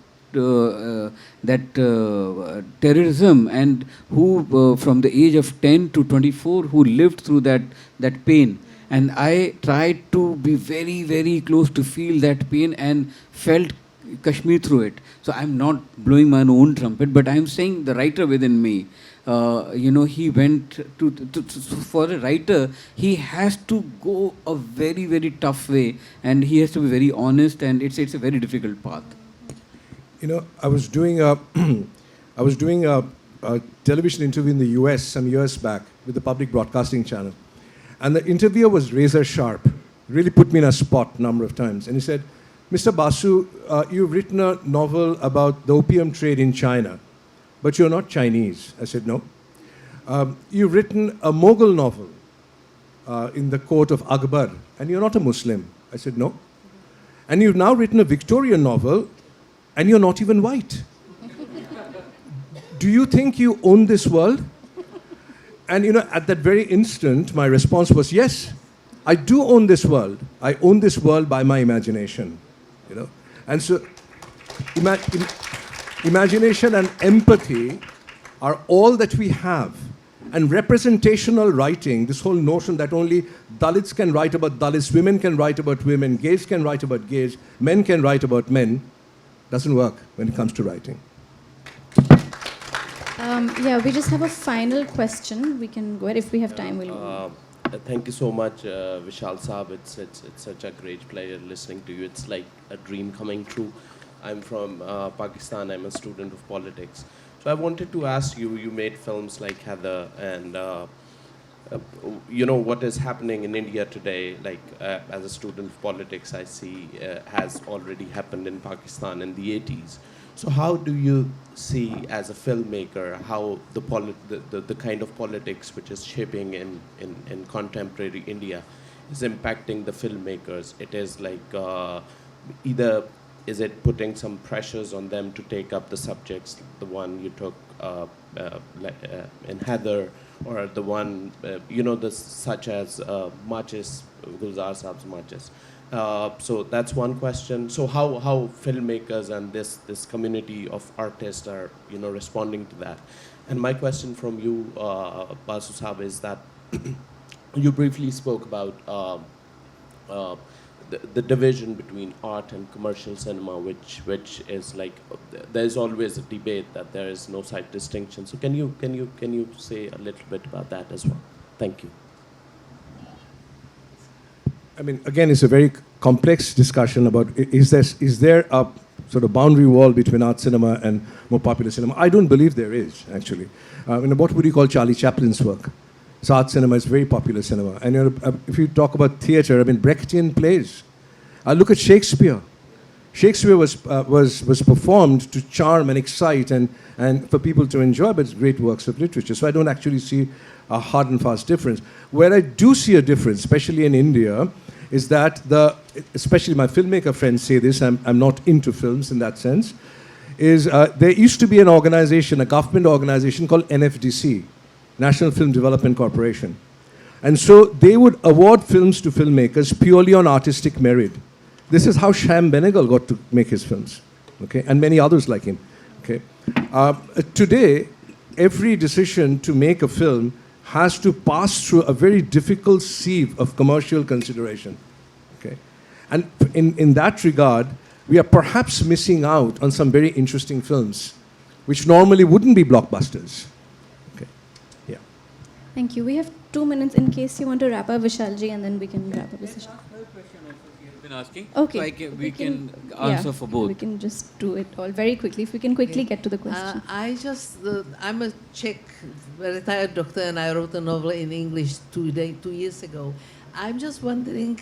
terrorism, and who from the age of 10 to 24, who lived through that pain. And I tried to be very, very close to feel that pain and felt Kashmir through it. So I'm not blowing my own trumpet, but I'm saying the writer within me, you know, he went for a writer, he has to go a very, very tough way, and he has to be very honest, and it's a very difficult path. You know, I was doing a television interview in the US some years back with the public broadcasting channel. And the interviewer was razor sharp, really put me in a spot a number of times. And he said, Mr. Basu, you've written a novel about the opium trade in China, but you're not Chinese. I said, no. You've written a Mughal novel in the court of Akbar, and you're not a Muslim. I said, no. And you've now written a Victorian novel, and you're not even white. Do you think you own this world? And you know, at that very instant, my response was, yes, I do own this world. I own this world by my imagination, you know. And so, imagination and empathy are all that we have. And representational writing, this whole notion that only Dalits can write about Dalits, women can write about women, gays can write about gays, men can write about men, doesn't work when it comes to writing. Yeah, we just have a final question. We can go ahead if we have time. We'll Thank you so much, Vishal Saab. It's such a great pleasure listening to you. It's like a dream coming true. I'm from Pakistan. I'm a student of politics. So I wanted to ask you, you made films like Heather, and you know what is happening in India today, like as a student of politics, I see has already happened in Pakistan in the 80s. So how do you see, as a filmmaker, how the kind of politics which is shaping in contemporary India is impacting the filmmakers? It is like either is it putting some pressures on them to take up the subjects, the one you took in Heather, or the one, you know, such as Marches, Gulzar Saab's Marches. So that's one question. So how filmmakers and this community of artists are, you know, responding to that? And my question from you, Basu Saab, is that you briefly spoke about the division between art and commercial cinema, which is like there's always a debate that there is no side distinction. So can you say a little bit about that as well? Thank you. I mean, again, it's a very complex discussion about is there a sort of boundary wall between art cinema and more popular cinema? I don't believe there is, actually. What would you call Charlie Chaplin's work? So art cinema is very popular cinema. And if you talk about theatre, I mean, Brechtian plays. Look at Shakespeare. Shakespeare was performed to charm and excite and for people to enjoy, but it's great works of literature. So I don't actually see a hard and fast difference. Where I do see a difference, especially in India, is that especially my filmmaker friends say this, I'm not into films in that sense, is there used to be an organization, a government organization called NFDC, National Film Development Corporation. And so they would award films to filmmakers purely on artistic merit. This is how Shyam Benegal got to make his films, okay, and many others like him. Okay, today, every decision to make a film has to pass through a very difficult sieve of commercial consideration. Okay, and in that regard, we are perhaps missing out on some very interesting films, which normally wouldn't be blockbusters. Okay, yeah. Thank you. We have 2 minutes in case you want to wrap up, Vishalji, and then we can wrap up the session. Asking. Okay. So we can answer for both. We can just do it all very quickly. If we can quickly get to the question. I'm a Czech retired doctor, and I wrote a novel in English 2 years ago. I'm just wondering,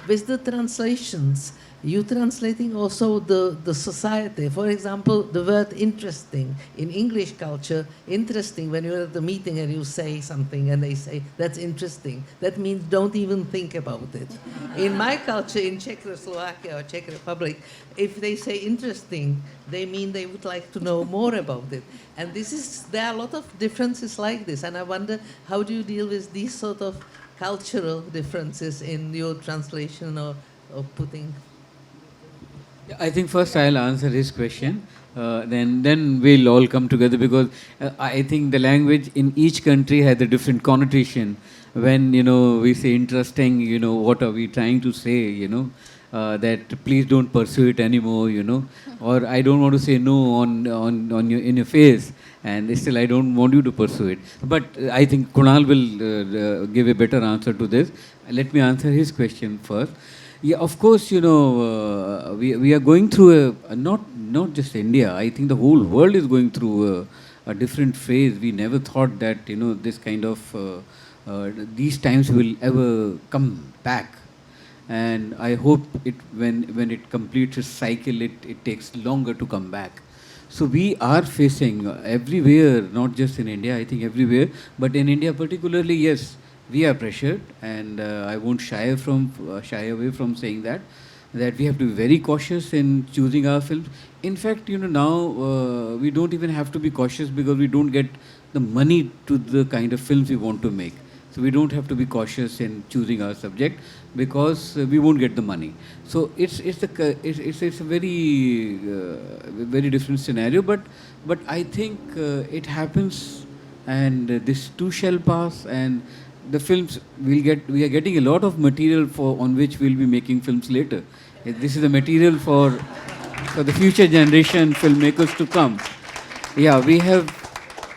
with the translations, you translating also the society. For example, the word interesting in English culture, interesting, when you're at a meeting and you say something and they say, that's interesting, that means don't even think about it. In my culture, in Czechoslovakia or Czech Republic, if they say interesting, they mean they would like to know more about it. And there are a lot of differences like this, and I wonder, how do you deal with these sort of cultural differences in your translation or putting? I think first I'll answer his question. Then we'll all come together, because I think the language in each country has a different connotation. When we say interesting, what are we trying to say? That please don't pursue it anymore. Or I don't want to say no on in your face, and still I don't want you to pursue it. But I think Kunal will give a better answer to this. Let me answer his question first. Yeah, of course, we are going through not just India. I think the whole world is going through a different phase. We never thought that this kind of these times will ever come back, and I hope when it completes its cycle, it takes longer to come back. So we are facing everywhere, not just in India. I think everywhere, but in India particularly, yes. We are pressured, and I won't shy away from saying that we have to be very cautious in choosing our films. In fact, now we don't even have to be cautious, because we don't get the money to the kind of films we want to make. So we don't have to be cautious in choosing our subject, because we won't get the money. So it's a very very different scenario. But I think it happens, and this too shall pass. And the films we are getting a lot of material on which we'll be making films later. This is the material for the future generation filmmakers to come. Yeah, we have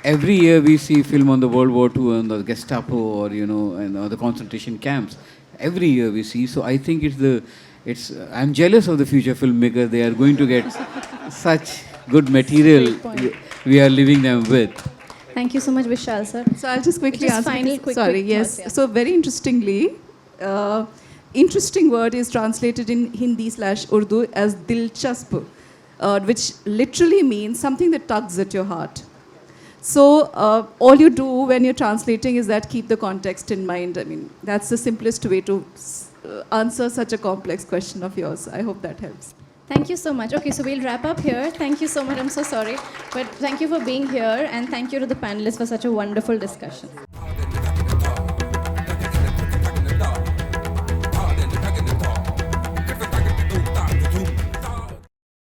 every year we see film on the World War II, on the Gestapo, or and the concentration camps. Every year we see. So I think I'm jealous of the future filmmakers. They are going to get such good material we are leaving them with. Thank you so much, Vishal sir. So I'll just quickly answer. Sorry, yes. Thoughts, yeah. So very interestingly, interesting word is translated in Hindi/Urdu as dilchasp, which literally means something that tugs at your heart. So all you do when you're translating is that keep the context in mind. I mean, that's the simplest way to answer such a complex question of yours. I hope that helps. Thank you so much. Okay, so we'll wrap up here. Thank you so much. I'm so sorry. But thank you for being here, and thank you to the panelists for such a wonderful discussion.